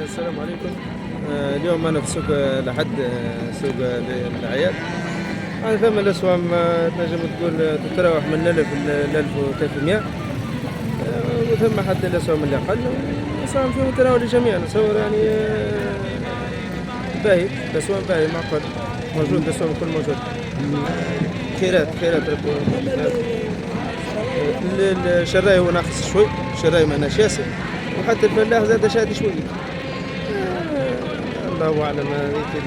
السلام عليكم. اليوم أنا في سوق لحد سوق الأعياد. أنا ثم الأسهم تنجم تقول تتراوح من 1000 ل 1300. وثم حتى الأسهم اللي أقل الأسهم في متناول الجميع. نتصور يعني باهي، الأسهم باهي معقد موجود، الأسهم الكل موجود. خيرات ربي. الشراي هو ناقص شوي، الشراي معناش ياسر، وحتى الفلاح زاد شاد شوي. الله اعلم. هذيك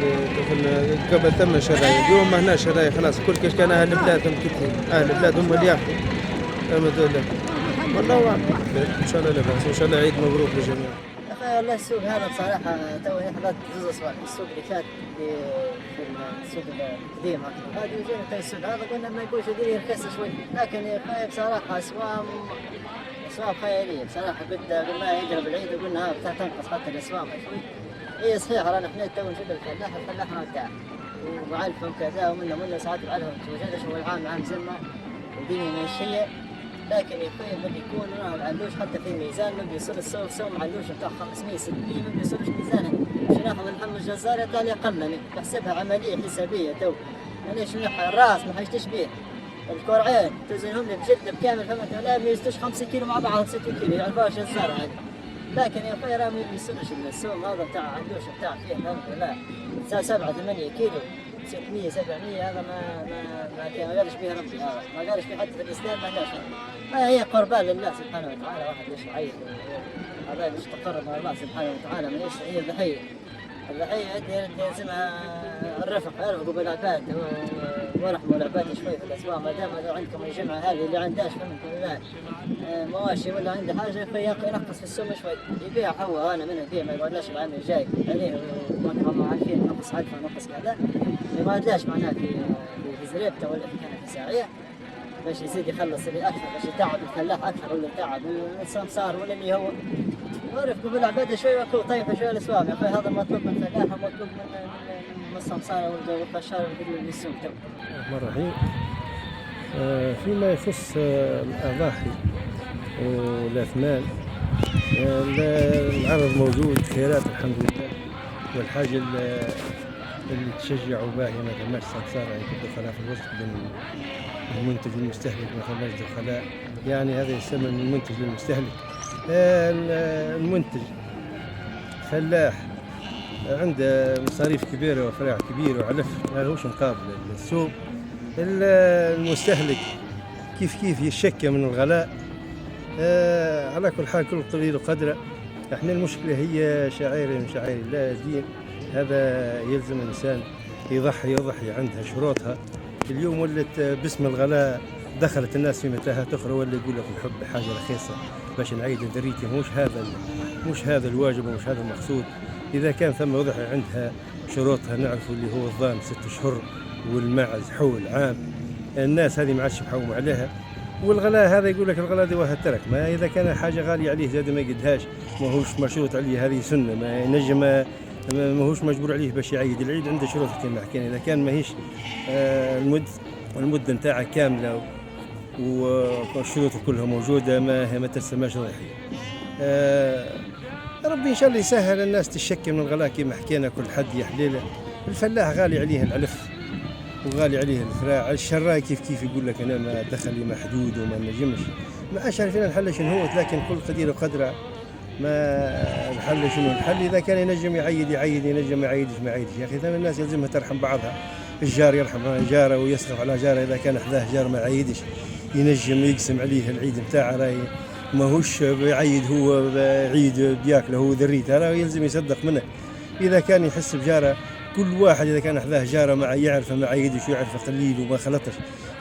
اللي قبل ثم شراي، اليوم ما هنا شراي خلاص. كل كاش كان اهل البلاد ثم كثير، اهل البلاد هم اللي ياخذوا. الحمد لله، والله اعلم. ان شاء الله لاباس، وان شاء الله عيد مبروك للجميع. والله السوق هذا بصراحة توي حضرت جزء أسبوع. السوق اللي فات في السوق القديم هذا جينا في السوق هذا قلنا ما يقولش الدنيا رخيصة شوي، لكن يا أخي بصراحة أسواق خيالية بصراحة. قلنا يقرب العيد وقلنا تنقص حتى الأسواق شوي. هي صحيح رانا احنا تو نشوف الفلاح مرتاح وعلفهم كذا ومنا ساعات بعلهم توجد شو العام عام زلمة والدنيا ماشية. لكن يا اخوي بدي يكون ما عندوش حتى في ميزان، ما بيصير السوق ما عندوش بتاع 500 600 ما بيصيرش ميزانه. باش ناخذ اللحم الجزار يطلع لي اقل، بحسبها عمليه حسابيه تو. يعني شنو الراس ما حيشتش بيه، الكرعين توزنهم لي بجد بكامل فهمت، لا ما يستوش 5 كيلو مع بعض 6 كيلو يعرفوش جزار هذا. لكن يا اخوي راه ما بيصيرش السوق هذا بتاع عندوش بتاع فيه الحمد لله 7 8 كيلو 600 700 هذا ما كان قالش فيه ربي، هذا ما قالش فيه حتى في الاسلام ما قالش. ما هي قربان لله سبحانه وتعالى، واحد ليش يعيد هذا مش تقرب من الله سبحانه وتعالى. ما ليش هي الضحيه لازمها الرفق، ارفقوا بالعباد ورحموا العباد شوي في الاسواق. ما دام عندكم الجمعه هذه اللي عندهاش فهمت مواشي ولا عنده حاجه ينقص في السوم شوي، يبيع هو انا منه يبيع، ما يقعدلاش العام الجاي عليه وما عارفين نقص عدفه نقص كذا، ما يقعدلاش معناه في زريبته ولا في كان في ساعيه باش يزيد يخلص اللي اكثر، باش يتعب الفلاح اكثر ولا يتعب السمسار ولا اللي هو ورفقوا بالعباد شوي وكل طيب شوي الاسواق. يا اخي هذا مطلوب من الفلاح ومطلوب من السمسار والقشار اللي السوق تو. الرحمن الرحيم. فيما يخص الأضاحي والأثمان، العرض موجود، خيرات الحمد لله. والحاجة اللي تشجعوا بها ما ثماش سمسار يكون دخلاء في الوسط بين المنتج والمستهلك، ما ثماش دخلاء، يعني هذا يسمى من المنتج للمستهلك. المنتج فلاح عنده مصاريف كبيرة وفراع كبير وعلف ما لهوش مقابل السوق. المستهلك كيف يشكى من الغلاء. على كل حال كل قليل وقدره. احنا المشكلة هي شعائر من شعائر الله الدين، هذا يلزم الإنسان يضحي عندها شروطها. اليوم ولت باسم الغلاء دخلت الناس في متاهات أخرى، ولا يقول لك الحب حاجة رخيصة باش نعيد ذريتي. مش هذا الواجب ومش هذا المقصود. إذا كان ثم وضع عندها شروطها نعرفوا اللي هو الضان 6 أشهر والماعز حول عام، الناس هذه ما عادش يحوم عليها. والغلاء هذا يقول لك الغلاء دي واحد ترك، ما إذا كان حاجة غالية عليه زاد ما يقدهاش، ما هوش مشروط عليه، هذه سنة ما ينجم ما هوش مجبور عليه باش يعيد العيد. عنده شروط كما حكينا، إذا كان ماهيش المدة نتاعها كاملة والشروط كلها موجودة ما تسماش ضحية. ربي إن شاء الله يسهل الناس تشكي من الغلاء كما حكينا، كل حد يحليله. الفلاح غالي عليه العلف وغالي عليه الفراع. الشراي كيف يقول لك انا ما دخلي محدود وما نجمش، ما عادش عارفين الحل شنو هو. لكن كل قدير وقدره ما الحل شنو الحل. اذا كان ينجم يعيد ينجم ما يعيدش. يا اخي ثم الناس يلزمها ترحم بعضها، الجار يرحم جاره ويسخف على جاره. اذا كان حذاه جار ما يعيدش ينجم يقسم عليه العيد نتاعه، راهي ماهوش يعيد هو عيد بياكله هو ذريته، راه يلزم يصدق منه. اذا كان يحس بجاره، كل واحد إذا كان حذاه جاره مع يعرف ما عيدش ويعرف قليل وما خلطش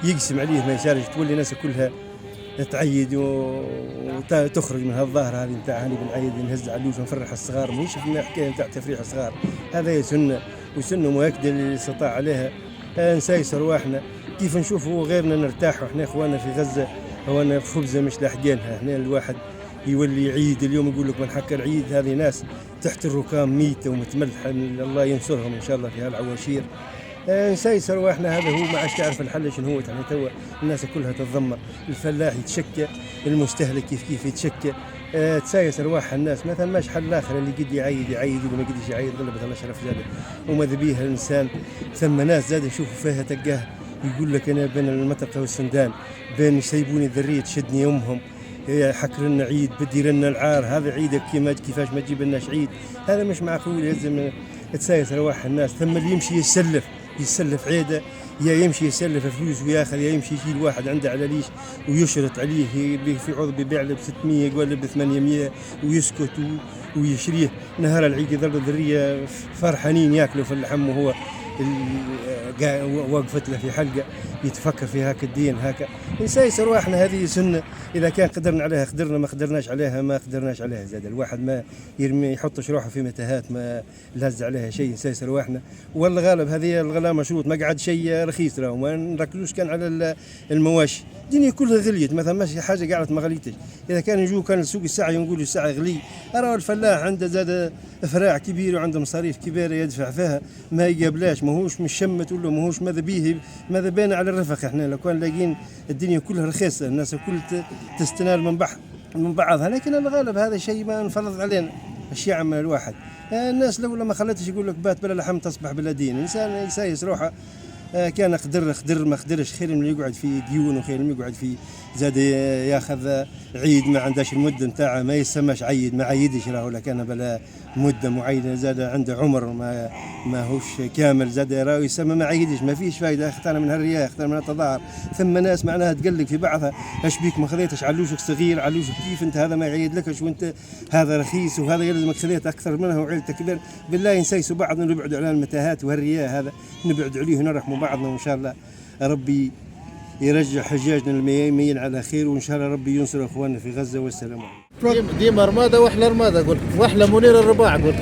يقسم عليه ما يسالش. تولي الناس كلها تعيد وتخرج من هالظاهرة هذه نتاع هاني بنعيد نهز علوش ونفرح الصغار. مش في حكاية نتاع تفريح الصغار، هذا سنة وسنة مؤكدة اللي استطاع عليها نسايس رواحنا. كيف نشوفوا غيرنا نرتاح وإحنا إخواننا في غزة هوانا خبزة مش لاحقينها. إحنا الواحد يولي يعيد اليوم يقول لك من حق العيد، هذه ناس تحت الركام ميتة ومتملحة، الله ينصرهم إن شاء الله في هالعواشير. نسايس رواحنا هذا هو ما عادش تعرف الحل شنو هو. يعني توا الناس كلها تتذمر، الفلاح يتشكى، المستهلك كيف يتشكى، تسايس ارواح الناس، ما ثماش حل اخر، اللي قد يعيد واللي ما قدش يعيد غلبة الله شرف زاده. وماذا بيه الانسان، ثم ناس زاد نشوفوا فيها تلقاه يقول لك انا بين المطرقه والسندان، بين يسيبوني الذريه تشدني امهم، حكر لنا عيد بدي لنا العار، هذا عيدك كيفاش ما تجيب لناش عيد، هذا مش معقول. لازم تسايس ارواح الناس. ثم اللي يمشي يسلف عيده، يا يمشي يسلف فلوس وياخذ، يا يمشي يشيل واحد عنده على ليش ويشرط عليه، في عضو بيبيع له ب 600 يقول له ب 800 ويسكت ويشريه. نهار العيد يظل الذريه فرحانين ياكلوا في اللحم، وهو وقفت له في حلقه يتفكر في هاك الدين هاك. نسايس ارواحنا، هذه سنه، اذا كان قدرنا عليها قدرنا، ما قدرناش عليها ما قدرناش عليها. زاد الواحد ما يرمي يحطش روحه في متاهات ما لهز عليها شيء. نسايس ارواحنا، والله غالب هذه الغلاء مشروط، ما قعد شيء رخيص، راهو ما نركزوش كان على المواشي. الدنيا كلها غليت، مثلا ماشي حاجه قاعده ما غليتش. اذا كان يجوا كان السوق الساعه يقولوا الساعه غلي، راهو الفلاح عنده زاد افراع كبير وعنده مصاريف كبيره يدفع فيها، ما يقابلاش، ماهوش مشمت ولا ماهوش ماذا بيه، ماذا بينا على الرفق. احنا لو كان لاقين الدنيا كلها رخيصه، الناس الكل تستنال من بعضها، لكن الغالب هذا شيء ما نفرض علينا الشيعة من الواحد. الناس لو ما خلتش يقول لك بات بلا لحم تصبح بلا دين. الانسان يسايس روحه، كان قدر ما قدرش، خير من يقعد في ديون، وخير من يقعد في زاد ياخذ عيد ما عندهاش المده نتاعه، ما يسماش عيد، ما عيدش راهو، ولا كان بلا مده معينه، زاد عنده عمر ما هوش كامل، زاد راهو يسمى ما عيدش، ما فيش فايده. اختار من هالرياء، اختار من التظاهر. ثم ناس معناها تقلق في بعضها، اش بيك ما خذيتش علوشك صغير، علوشك كيف انت، هذا ما يعيد لكش، وانت هذا رخيص وهذا يلزمك خذيت اكثر منها وعيلتك كبير. بالله نسيسوا بعضنا، نبعدوا على المتاهات وهالرياء هذا، نبعد عليه ونرحموا بعضنا، وان شاء الله ربي يرجع حجاجنا الميمين على خير، وان شاء الله ربي ينصر اخواننا في غزه. والسلام عليكم. ديما رماده واحلى رماده، قلت واحلى منير الرباع، قلت